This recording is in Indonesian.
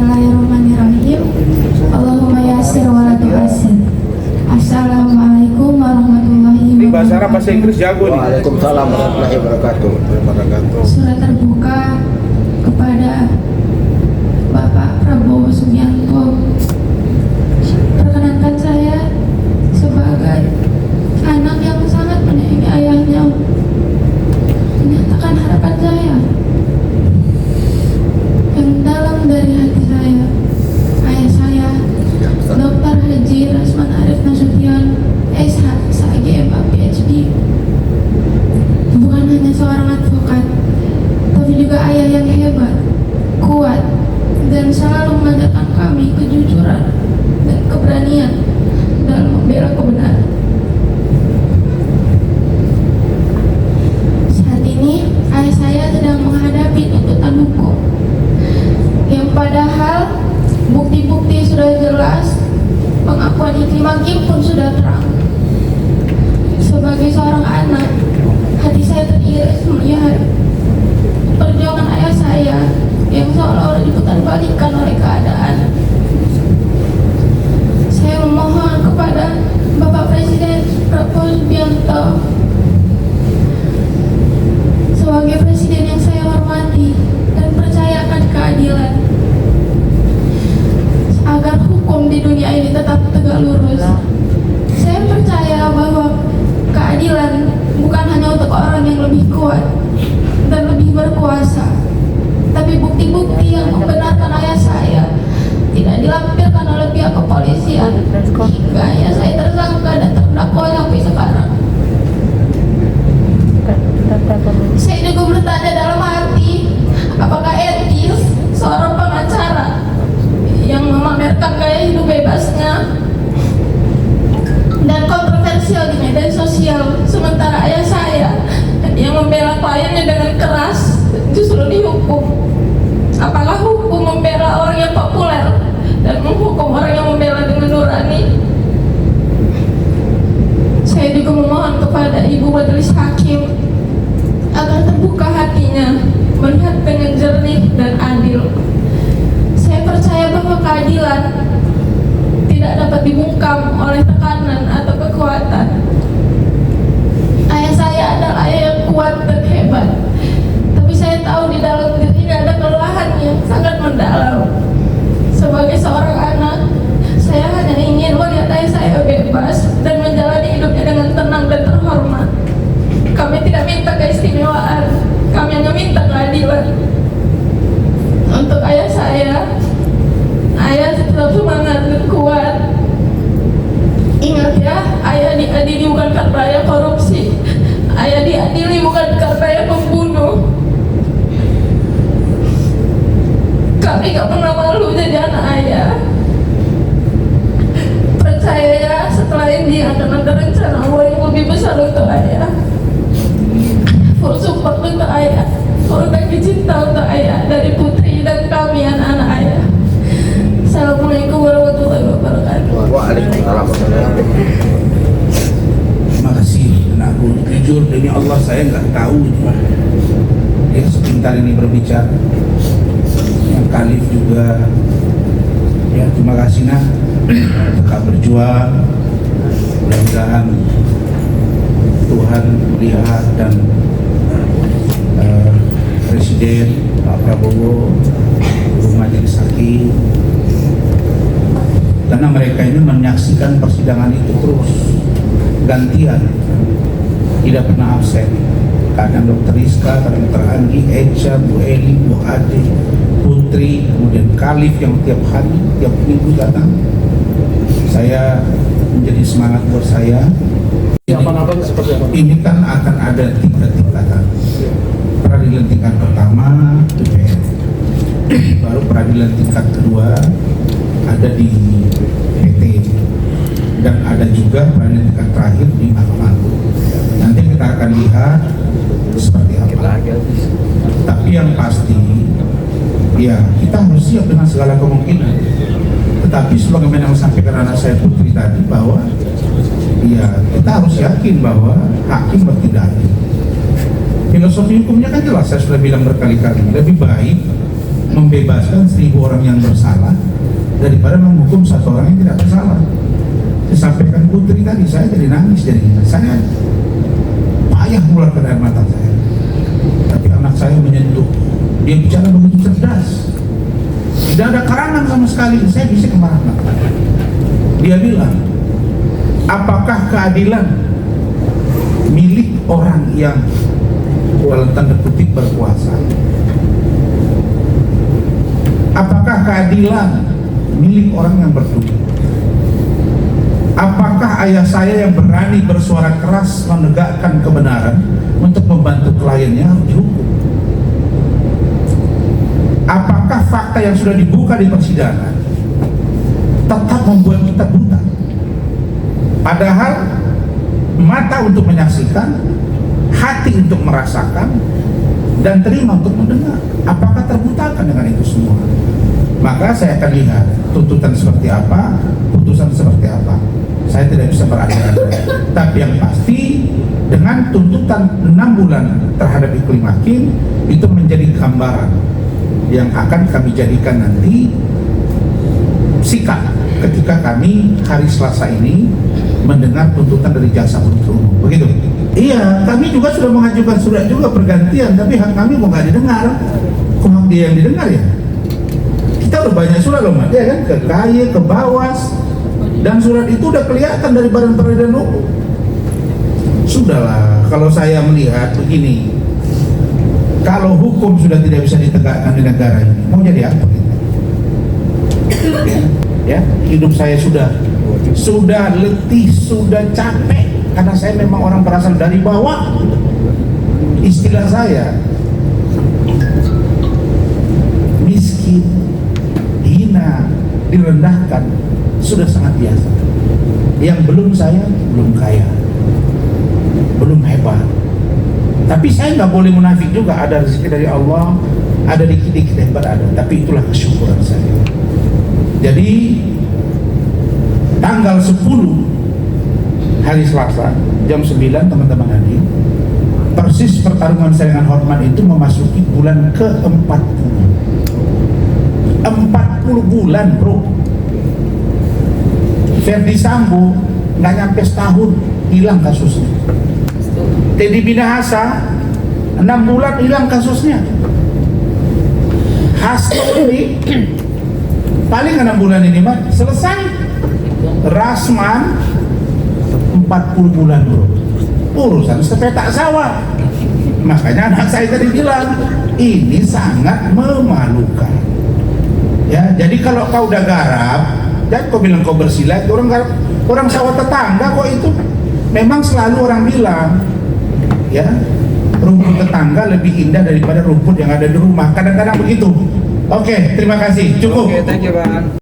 Bismillahirrahmanirrahim. Allahumma yassir wa la tu'assir. Assalamualaikum warahmatullahi Di bahasa wabarakatuh. Arab, bahasa Inggris jago nih. Waalaikumsalam warahmatullahi wabarakatuh. Surat terbuka kepada Bapak Prabowo Subianto. Perkenankan saya sebagai anak yang sangat menyayangi ayahnya menyatakan harapan saya yang dalam dari hati saya. Ayah saya Dr. Haji Rasman Arif Nasution SH SAGM PhD bukan hanya seorang advokat, tapi juga ayah yang hebat, kuat, dan selalu mengajarkan kami kejujuran dan keberanian dalam membela kebenaran. Saat ini ayah saya sedang menghadapi tuntutan hukum yang padahal bukti-bukti sudah jelas, pengakuan Iklim Hakim pun sudah terang. Sebagai seorang anak, hati saya teriris melihat perjuangan ayah saya yang seolah-olah diputarbalikkan oleh keadaan. Saya memohon kepada Bapak Presiden Prabowo Subianto sebagai presiden yang saya hormati dan percaya akan keadilan, agar hukum di dunia ini tetap tegak lurus. Saya percaya bahwa keadilan bukan hanya untuk orang yang lebih kuat dan lebih berkuasa, tapi bukti-bukti yang membenarkan ayah saya tidak dilampirkan oleh pihak kepolisian hingga ayah saya tersangka dan terdakwa sampai sekarang. Saya juga bertanya dalam hati, apakah etis seorang pengacara yang memamerkan gaya hidup bebasnya dan kontroversial di media sosial, sementara ayah saya yang membela kliennya dengan keras justru dihukum. Apakah hukum membela orang yang populer dan menghukum orang yang membela dengan nurani? Saya juga memohon kepada Ibu Majelis Hakim agar terbuka hatinya melihat dengan jernih dan adil. Saya percaya bahwa keadilan tidak dapat dibungkam oleh tekanan atau kekuatan. Ayah saya adalah ayah yang kuat dan hebat, tapi saya tahu di dalam dirinya ada kelelahan yang sangat mendalam. Sebagai seorang anak, saya hanya ingin melihat ayah saya bebas dan menjalani hidupnya dengan tenang dan terhormat. Kami tidak minta keistimewaan, kami hanya minta keadilan. Untuk ayah saya, ayah tetap semangat dan kuat. Ingat ya, ayah diadili bukan karena ayah korupsi, ayah diadili bukan karena ayah pembunuh. Kami gak pernah malu jadi anak ayah. Percaya ya, setelah ini akan ada rencana yang lebih besar untuk ayah. Full support untuk ayah, full bagi cinta untuk ayah dari putri dan kami anak-anak ayah. Assalamualaikum warahmatullahi wabarakatuh. Waalaikumsalam warahmatullahi wabarakatuh. Terima kasih anakku. Jujur demi Allah saya nggak tahu dia sepintar ini berbicara. Yang Khalif juga ya, terima kasih nak, tetap berjuang. Mudah-mudahan Tuhan melihat dan Presiden Pak Prabowo, Ibu Majelis Hakim, karena mereka ini menyaksikan persidangan itu terus gantian, tidak pernah absen. Kadang Dr. Rizka, kadang Dr. Anggi, Echa, Bu Eli, Bu Ade, Putri, kemudian Khalif yang tiap hari, tiap minggu datang. Saya menjadi semangat buat saya. Ini kan akan ada 3 tingkatan. Peradilan tingkat pertama DPR, baru peradilan tingkat kedua ada di PT, dan ada juga peradilan tingkat terakhir di Mahkamah Agung. Nanti kita akan lihat seperti apa. Tapi yang pasti ya kita harus siap dengan segala kemungkinan. Tetapi sebagaimana yang sampaikan anak saya Putri tadi, bahwa ya kita harus yakin bahwa hakim bertindak adil. Filosofi hukumnya kan jelas, saya sudah bilang berkali-kali, lebih baik membebaskan 1000 orang yang bersalah daripada menghukum 1 orang yang tidak bersalah. Disampaikan Putri tadi, saya jadi nangis, jadi saya payah mengeluarkan air mata saya. Tapi anak saya menyentuh, dia bicara begitu cerdas, tidak ada karangan sama sekali. Saya bisa kemana? Dia bilang, apakah keadilan milik orang yang dalam tanda kutip berkuasa? Apakah keadilan milik orang yang bertubuh? Apakah ayah saya yang berani bersuara keras menegakkan kebenaran untuk membantu kliennya harus dihukum? Apakah fakta yang sudah dibuka di persidangan tetap membuat kita buta? Padahal mata untuk menyaksikan, hati untuk merasakan, dan telinga untuk mendengar. Apakah terbutakan dengan itu semua? Maka saya akan lihat tuntutan seperti apa, putusan seperti apa. Saya tidak bisa berandai-andai. Tapi yang pasti, dengan tuntutan 6 bulan terhadap Iklim Hakim, itu menjadi gambaran yang akan kami jadikan nanti sikap ketika kami hari Selasa ini mendengar tuntutan dari jaksa penuntut umum. Begitu? Iya, kami juga sudah mengajukan surat juga pergantian, tapi hak kami mau nggak didengar. Kok hak dia yang didengar ya? Kita udah banyak surat loh, Mas, ya kan? Ke KY, ke Bawas, dan surat itu udah kelihatan dari Badan Peradilan Hukum. Sudahlah, kalau saya melihat begini, kalau hukum sudah tidak bisa ditegakkan di negara ini, mau jadi apa kita? Ya, hidup saya sudah letih, sudah capek, karena saya memang orang berasal dari bawah. Istilah saya miskin, hina, direndahkan, sudah sangat biasa. Yang belum saya, belum kaya, belum hebat. Tapi saya nggak boleh munafik juga, ada rezeki dari Allah, ada dikit-dikit hebat ada. Tapi itulah kesyukuran saya. Jadi tanggal 10 hari Selasa jam 9 teman-teman hadir. Persis pertarungan saya dengan Hormat itu memasuki bulan ke-40. 40 bulan, bro. Ferdi Sambo nggak nyampe setahun hilang kasusnya. Teddy Minahasa 6 bulan hilang kasusnya. Hasto ini paling 6 bulan ini mah selesai. Rasman 40 bulan, bro. Urusan sepetak sawah. Makanya anak saya tadi bilang ini sangat memalukan. Ya, jadi kalau kau udah garap, jangan kau bilang kau bersilat. Orang garap, orang sawah tetangga kok itu. Memang selalu orang bilang, ya, rumput tetangga lebih indah daripada rumput yang ada di rumah. Kadang-kadang begitu. Oke, terima kasih. Cukup. Oke, thank you, Bang.